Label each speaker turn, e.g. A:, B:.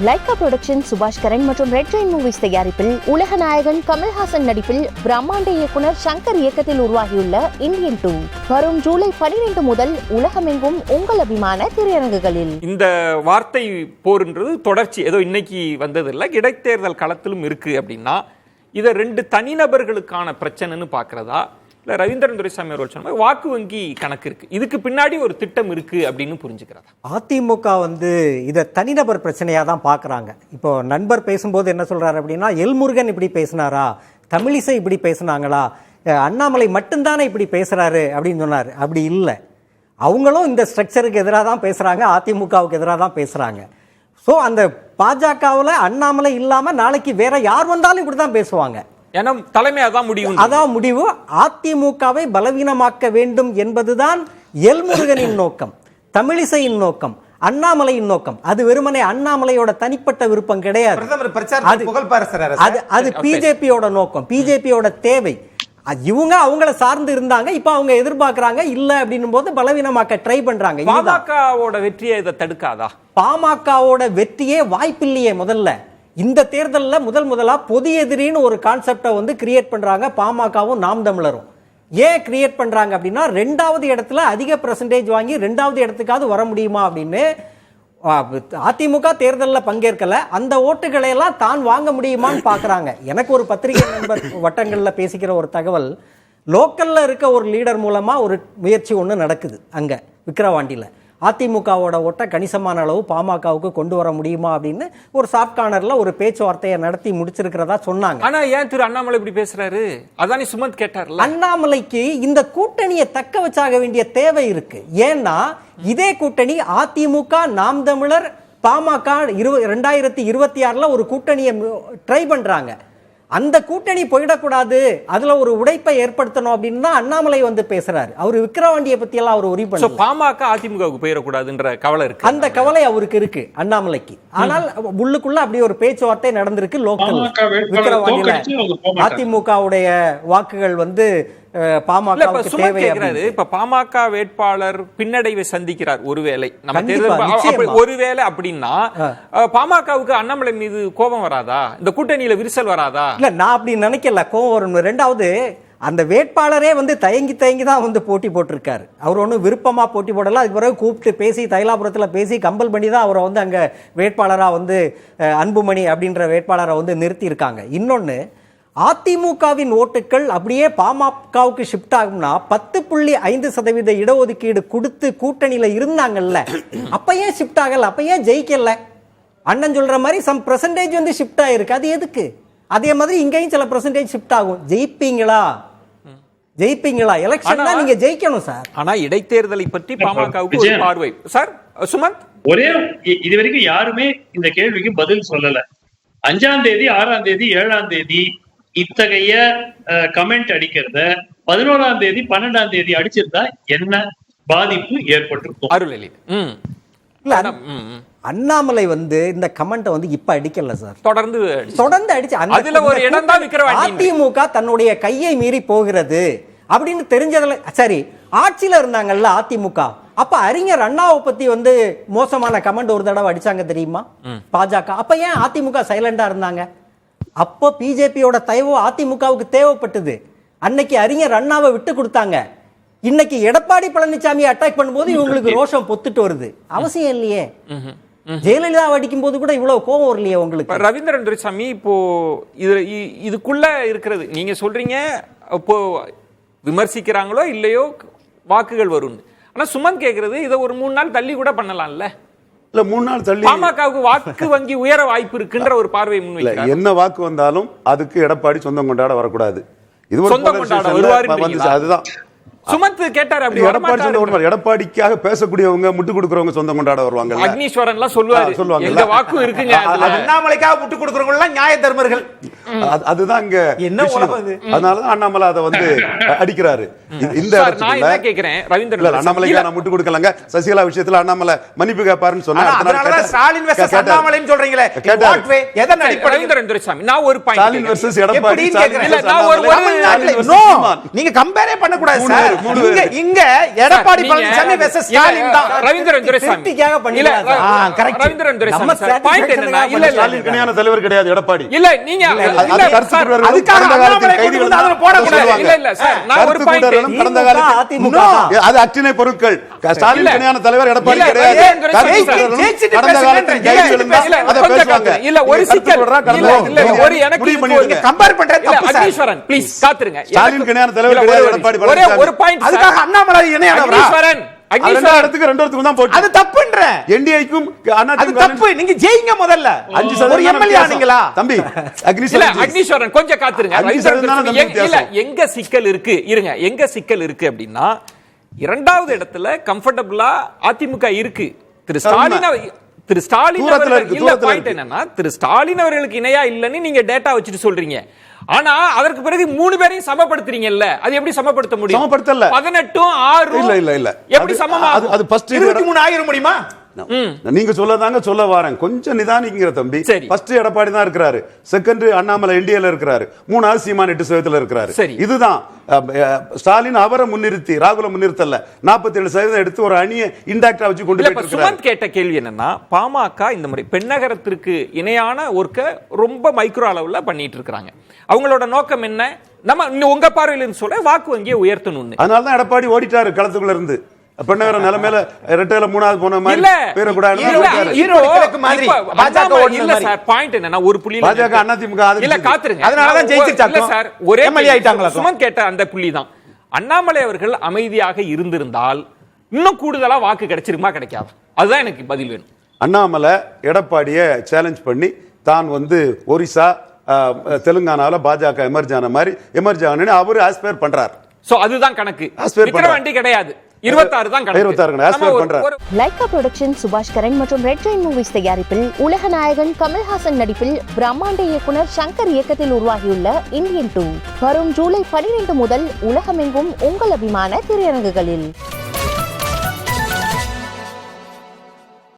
A: Lyca production சுபாஷ் கரன் மற்றும் red Jain movies தயாரிப்பில் உலக நாயகன் கமல்ஹாசன் நடிப்பில் பிரம்மாண்ட இயக்குனர் சங்கர் இயக்கத்தில் உருவாகியுள்ள இந்தியன் 2 வரும் ஜூலை 12 முதல் உலகமெங்கும் உங்கள் அபிமான திரையரங்குகளில்.
B: இந்த வார்த்தை போர்ன்றது தொடர்ச்சி ஏதோ இன்னைக்கு வந்ததில்லை, இடைத்தேர்தல் களத்திலும் இருக்கு அப்படின்னா இதை ரெண்டு தனிநபர்களுக்கான பிரச்சனைன்னு பார்க்கறதா, இல்லை ரவீந்திரன் துரைசாமி அவர்கள் சொன்ன மாதிரி வாக்கு வங்கி கணக்கு இருக்கு, இதுக்கு பின்னாடி ஒரு திட்டம் இருக்கு அப்படின்னு புரிஞ்சுக்கிறதா?
C: அதிமுக இதை தனிநபர் பிரச்சனையா தான் பார்க்குறாங்க. இப்போ நண்பர் பேசும்போது என்ன சொல்றாரு அப்படின்னா, எல்முருகன் இப்படி பேசினாரா, தமிழிசை இப்படி பேசினாங்களா, அண்ணாமலை மட்டும்தானே இப்படி பேசுறாரு அப்படின்னு சொன்னார். அப்படி இல்லை, அவங்களும் இந்த ஸ்ட்ரக்சருக்கு எதிராக தான் பேசுறாங்க, அதிமுகவுக்கு எதிராக தான் பேசுறாங்க. ஸோ அந்த பாஜகவில் அண்ணாமலை இல்லாமல் நாளைக்கு வேற யார் வந்தாலும் இப்படி தான் பேசுவாங்க.
B: ஏன்னா தலைமை அதான்
C: முடிவு. அதிமுகவை பலவீனமாக்க வேண்டும் என்பதுதான் எல்முருகனின் நோக்கம், தமிழிசையின் நோக்கம், அண்ணாமலையின் நோக்கம். அது வெறுமனே அண்ணாமலையோட தனிப்பட்ட விருப்பம் கிடையாது. அது பிஜேபியோட நோக்கம், பிஜேபியோட தேவை. இவங்க அவங்கள சார்ந்து இருந்தாங்க, இப்ப அவங்க எதிர்பார்க்கறாங்க இல்ல அப்படின்னும் போது பலவீனமாக்க ட்ரை பண்றாங்க.
B: பாமகவோட வெற்றியை இதை தடுக்காதா?
C: பாமகவோட வெற்றியே வாய்ப்பில்லையே. முதல்ல இந்த தேர்தலில் முதலா பொது எதிரின்னு ஒரு கான்செப்டை கிரியேட் பண்றாங்க பாமகவும் நாம் தமிழரும். ஏன் கிரியேட் பண்றாங்க அப்படின்னா, 2வது இடத்துல அதிக பெர்சன்டேஜ் வாங்கி 2வது இடத்துக்காவது வர முடியுமா அப்படின்னு. அதிமுக தேர்தலில் பங்கேற்கல, அந்த ஓட்டுகளை எல்லாம் தான் வாங்க முடியுமான்னு பாக்குறாங்க. எனக்கு ஒரு பத்திரிகை நண்பர் வட்டங்கள்ல பேசிக்கிற ஒரு தகவல், லோக்கல்ல இருக்க ஒரு லீடர் மூலமா ஒரு முயற்சி ஒன்று நடக்குது அங்க விக்கிரவாண்டியில. அதிமுகவோட ஓட்ட கணிசமான அளவு பாமகவுக்கு கொண்டு வர முடியுமா அப்படின்னு ஒரு சாஃப்ட் கார்னர்ல ஒரு பேச்சுவார்த்தையை நடத்தி முடிச்சிருக்கிறதா சொன்னாங்க.
B: ஆனா ஏன் திரு அண்ணாமலை இப்படி பேசுறாரு? அதானே சுமந்த் கேட்டார்ல.
C: அண்ணாமலைக்கு இந்த கூட்டணியை தக்க வச்சாக வேண்டிய தேவை இருக்கு. ஏன்னா இதே கூட்டணி அதிமுக, நாம் தமிழர், பாமக 2026 ஒரு கூட்டணியை ட்ரை பண்றாங்க. அந்த கூட்டணி போயிடக்கூடாது, அதுல ஒரு உடைப்பை ஏற்படுத்தணும் அப்படின்னு தான் அண்ணாமலை பேசுறாரு. அவர் விக்கிரவாண்டியை பத்தி எல்லாம் அவர் உரிமை பண்ணல.
B: பாமக அதிமுகவுக்கு போயிடக்கூடாதுன்ற கவலை இருக்கு,
C: அந்த கவலை அவருக்கு இருக்கு அண்ணாமலைக்கு. ஆனால் உள்ளுக்குள்ள அப்படி ஒரு பேச்சுவார்த்தை நடந்திருக்கு. லோக்கல் விக்கிரவாண்டியில அதிமுகவுடைய வாக்குகள் பாமக தேவை.
B: இப்ப பாமக வேட்பாளர் பின்னடைவை சந்திக்கிறார் ஒருவேளை ஒருவேளை அப்படின்னா பாமகவுக்கு அண்ணாமலை மீது கோபம் வராதா? இந்த கூட்டணியில விரிசல் வராதா?
C: இல்ல, நான் அப்படி நினைக்கல, கோபம் வரும். 2வது அந்த வேட்பாளரே தயங்கி தான் போட்டி போட்டிருக்காரு. அவர் ஒன்றும் விருப்பமா போட்டி போடல. அதுக்கு பிறகு கூப்பிட்டு பேசி தைலாபுரத்தில் பேசி கம்பல் பண்ணி தான் அவரை அங்க வேட்பாளரா அன்புமணி அப்படின்ற வேட்பாளரை நிறுத்தி இருக்காங்க. இன்னொன்னு, அதிமுகவின் ஓட்டுகள் அப்படியே பாமகவுக்கு ஷிஃப்ட் ஆகும்னா 10.5% இடஒதுக்கீடு கொடுத்து கூட்டணியில இருந்தாங்கல்ல, அப்ப ஏன் ஷிஃப்ட் ஆகல? அப்ப ஏன் ஜெயிக்கல? அண்ணன் சொல்ற மாதிரி சம் பெர்சன்டேஜ் ஷிஃப்ட் ஆயிருக்கு. அது எதுக்கு? அதே மாதிரி இங்கேயும் சில பெர்சன்டேஜ் ஷிஃப்ட் ஆகும். ஜெயிப்பீங்களா? எலெக்ஷன் தான் நீங்க ஜெயிக்கணும் சார்.
B: ஆனா இடைத்தேர்தலை பற்றி பாமகவுக்கு ஒரு பார்வை சார். சுமந்த்,
D: ஒரே இதுவரைக்கும் யாருமே இந்த கேள்விக்கு பதில் சொல்லல. 5ஆம் தேதி, 6ஆம் தேதி, 7ஆம் தேதி இத்தகைய கமெண்ட் அடிக்கிறத 11ஆம் தேதி, 12ஆம் தேதி அடிச்சிருந்தா என்ன பாதிப்பு ஏற்பட்டிருக்கும்?
C: அண்ணாமலை இந்த கமெண்ட் இப்ப அடிக்கல சார்,
B: தொடர்ந்து
C: அடிச்சு. அதுல ஒரு இடம் தான் அதிமுக தன்னுடைய கையை மீறி போகிறது அப்படின்னு தெரிஞ்சதுல. சரி, ஆட்சியில இருந்தாங்கல்ல அதிமுக, அப்ப அறிஞர் அண்ணாவை பத்தி மோசமான கமெண்ட் ஒரு தடவை அடிச்சாங்க தெரியுமா பாஜக? அப்ப ஏன் அதிமுக சைலண்டா இருந்தாங்க? அப்போ பிஜேபியோட தயவு அதிமுகவுக்கு தேவைப்பட்டது. அன்னைக்கு அறிஞர் அண்ணாவை விட்டு கொடுத்தாங்க. இன்னைக்கு எடப்பாடி பழனிசாமி அட்டாக் பண்ணும்போது இவங்களுக்கு ரோஷம் பொத்துட்டு வருது. அவசியம் இல்லையே. ஜெயலலிதா அடிக்கும் போது கூட இவ்வளவு கோபம் வரலையே உங்களுக்கு?
B: ரவீந்திரன் துரைசாமி, இப்போ இதுக்குள்ள இருக்கிறது நீங்க சொல்றீங்க, இப்போ விமர்சிக்கிறாங்களோ இல்லையோ வாக்குகள் வரும். ஆனா சுமன் கேக்குறது, இதை ஒரு 3 நாள் தள்ளி கூட பண்ணலாம்ல?
E: இல்ல, 3 நாள் தள்ளி
B: பாமகவுக்கு வாக்கு வங்கி உயர வாய்ப்பு இருக்குன்ற ஒரு பார்வை முன்வைக்கிறார்.
E: என்ன வாக்கு வந்தாலும் அதுக்கு எடப்பாடி சொந்தம் கொண்டாட வரக்கூடாது. இது
B: சொந்தம் கொண்டாட வருவாரு.
E: அதுதான்
B: சுமந்த் கேட்டார். அப்படி
E: எடப்பாடிக்காக பேசக்கூடியவங்க, முட்டு கொடுக்கறவங்க சொந்தம் கொண்டாட வருவாங்க.
B: அக்னீஸ்வரன் எல்லாம் சொல்லுவாங்க, எங்க வாக்கு இருக்குங்க.
F: அண்ணாமலைக்காக முட்டு கொடுக்கறவங்க எல்லாம் நியாய தர்மர்கள்.
E: அதுதான் இங்க என்ன. அதனாலதான் அண்ணாமலை அதை அடிக்கிறாரு. இந்த இடத்துல
B: கேக்குறேன் ரவீந்திரன்,
E: அண்ணாமலைக்காக முட்டு கொடுக்கலங்க. சசிகலா விஷயத்துல அண்ணாமலை மன்னிப்பு கேட்பாருன்னு சொன்னாங்க.
F: ஸ்டாலின் வெர்சஸ் அண்ணாமலைன்னு சொல்றீங்களே, எதன் அடிப்படையில்?
B: ரவீந்திரன் துரைசாமி, நான் ஒரு பாயிண்ட்,
E: ஸ்டாலின் வெர்சஸ் எடப்பாடி,
F: நீங்க கம்பேரே பண்ண கூடாது சார். இங்க எடப்பாடி பழனிசாமி வெர்சஸ் ஸ்டாலின் தான்.
B: ரவீந்திரன் துரைசாமி
C: திருப்திக்காக பண்ணிடலாம்
B: இல்ல,
C: சார்.
F: correct.
B: ரவீந்திரன் துரைசாமி
C: நம்ம
B: சார், point என்னன்னா, இல்ல, இல்ல,
E: ஸ்டாலின் இணையான தலைவர் கிடையாது எடப்பாடி.
B: இல்ல, நீங்க இல்ல,
E: கருத்து
B: சார்,
E: கூட்டர்களும்
F: அதுக்காக
E: கடந்த காலத்தில்
F: அண்ணாமலை
E: கைதிகள்
F: கொண்டு வந்து அதில் போடக்கூடாது.
E: சொல்லுவாங்க.
B: இல்ல, இல்ல, சார், நான் ஒரு
E: கருத்து
B: point
E: கூட்டர்களும் கடந்த
C: திமுக,
E: காலத்தில்
C: அதிமுக.
E: அது அற்றினை பொருட்கள். ஸ்டாலின்
B: இல்ல.
E: இணையான தலைவர் எடப்பாடி
B: இல்ல,
E: கிடையாது.
B: ரவீந்திரன்
E: கருத்து
B: துரைசாமி
E: கூட்டர்களும்
F: ஜெயிச்சிட்டு
E: கடந்த காலத்தில்
F: பேசுறேன்.
E: கைதிகளும் தான்
B: இல்ல,
E: அதை
B: கொஞ்சம்
E: பேசுவாங்க.
B: காத்துங்க. இல்ல, ஒரு
E: நீங்க கருத்து
B: சிக்கல்.
E: கூட்டறா கடந்த
B: இல்ல, இல்ல, ஒரு எனக்கு
E: முடிவு
B: இப்போ
E: பண்ணிடுங்க.
F: கம்பேர் பண்றது
B: இல்ல,
F: தப்பு சார்.
B: அக்னீஸ்வரன், please, காத்துருங்க.
E: ஸ்டாலின் இணையான தலைவர்
B: இல்ல,
E: கிடையாது
B: ஒரே
E: எடப்பாடி
B: ஒரே
E: பழனிசாமி.
B: ஒரு பாயிண்ட்
F: அதுக்காக அண்ணாமலை இணையானவரா?
B: அக்னீஸ்வரன்,
E: அது ரெண்டு
B: அக்னீஸ்வரன்,
E: இடத்துக்கு ரெண்டு இடத்துக்கு தான் போச்சு.
F: அது தப்புன்ற.
E: என்டிஐக்கும்
F: அது தப்பு. நீங்க ஜெயிங்க முதல்ல.
E: 5%
F: ஒரு எம்எல்ஏ ஆனீங்களா?
E: தம்பி
B: இல்ல,
E: அக்னிஸ்வரன்
B: அக்னீஸ்வரன் கொஞ்சம் காத்துருங்க.
E: 5% தானே தம்பி
B: இல்ல,
E: வித்தியாசம்.
B: எங்க சிக்கல் இருக்கு இருங்க, எங்க சிக்கல் இருக்கு அப்படின்னா, இரண்டாவது இடத்துல கம்ஃபர்டபுளா அதிமுக இருக்கு. திரு ஸ்டாலின் திரு ஸ்டாலின்
E: தூரத்துல
B: அவர்கள்
E: இருக்கு,
B: இல்ல,
E: தூரத்துல
B: பாயிண்ட்
E: இருக்கு.
B: என்னன்னா, திரு ஸ்டாலின் அவர்களுக்கு இணையா இல்லன்னு நீங்க டேட்டா வச்சுட்டு சொல்றீங்க. ஆனா அதற்கு பிறகு 3 பேரையும் சமப்படுத்துறீங்கல்ல, அது எப்படி சமப்படுத்த முடியும்?
E: சமப்படுத்தல.
B: 18 6
E: இல்ல, இல்ல, இல்ல.
B: எப்படி
E: அது-
B: சமமா?
E: அது first
F: 23 ஆயிரம் முடியுமா?
E: நீங்க சொல்லதாங்க சொல்ல வரேன். கொஞ்சம் நிதானிக்கிற தம்பி.
B: சரி.
E: ஃபர்ஸ்ட் எடப்பாடி தான் இருக்கிறாரு, செகண்ட் அண்ணாமலை என்டிஏல இருக்கிறாரு, மூணாவது சீமான் 8% இருக்கிறாரு.
B: சரி.
E: இதுதான் ஸ்டாலின் அவரை முன்னிறுத்தி ராகுல முன்னிறுத்தல 47% எடுத்து ஒரு அணியை இன்டாக்டா வச்சு கொண்டு
B: இல்ல,
E: போயிட்டு
B: இப்ப
E: இருக்காரு.
B: சுமந்த் கேட்ட கேள்வி என்னன்னா, பாமக இந்த முறை பெண்ணகரத்திற்கு இணையான ஒர்க்க ரொம்ப மைக்ரோ அளவுல பண்ணிட்டு இருக்காங்க. அவங்களோட நோக்கம் என்ன? நம்ம உங்க பார்வையில இருந்து சொல்ற வாக்கு வங்கியை உயர்த்தணும்னு.
E: அதனால தான் எடப்பாடி ஓடிட்டாரு களத்துக்குள்ள இருந்து. பெண்ணகர நிலைமையில ரெட்டையில மூணாவது போன மாதிரி
B: இல்ல,
E: பேரை கூட
B: இல்ல,
E: ஓடிட்டாரு.
F: ஈரோடு கிழக்கு மாதிரி
B: இப்ப
F: பாஜக
B: அண்ணாமலை
F: ஓடுன
B: இல்ல
F: மாதிரி.
B: சார், பாயிண்ட் என்னன்னா, ஒரு புள்ளியில
E: பாஜக
B: இருக்கு.
E: அதிமுக ஆதரிச்சது.
B: இல்ல, காத்துருங்க.
F: அதனாலதான் ஜெயிச்சிருச்சாக்கும்.
B: இல்ல சார், ஒரே
F: MLA ஆயிட்டாங்களா?
B: சுமந்த் கேட்ட அந்த புள்ளி தான். அண்ணாமலை அவர்கள் அமைதியாக இருந்திருந்தால் இன்னும் கூடுதலா வாக்கு கிடைச்சிருக்குமா, கிடைக்காது? அதுதான் எனக்கு பதில் வேணும்.
E: அண்ணாமலை எடப்பாடியை சேலஞ்ச் பண்ணி தான் வந்து ஒரிசா தெலுங்கானால பாஜக எமர்ஜ் ஆன மாதிரி எமர்ஜ் ஆனு அவரு ஆஸ்பயர் பண்றார்.
B: சோ அதுதான் கணக்கு.
E: Aspire
B: விக்கிரவாண்டி கிடையாது, 26 தான் கணக்கு.
E: 26 ஆஸ்பயர் பண்றார்.
A: லைகா புரொடக்ஷன் சுபாஷ் கரன் மற்றும் ரெட் ஜெயின் மூவிஸ் தயாரிப்பில் உலக நாயகன் கமல்ஹாசன் நடிப்பில் பிரம்மாண்ட இயக்குனர் சங்கர் இயக்கத்தில் உருவாகியுள்ள இந்தியன் 2 வரும் ஜூலை 12 முதல் உலகமெங்கும் உங்கள் அபிமான திரையரங்குகளில்.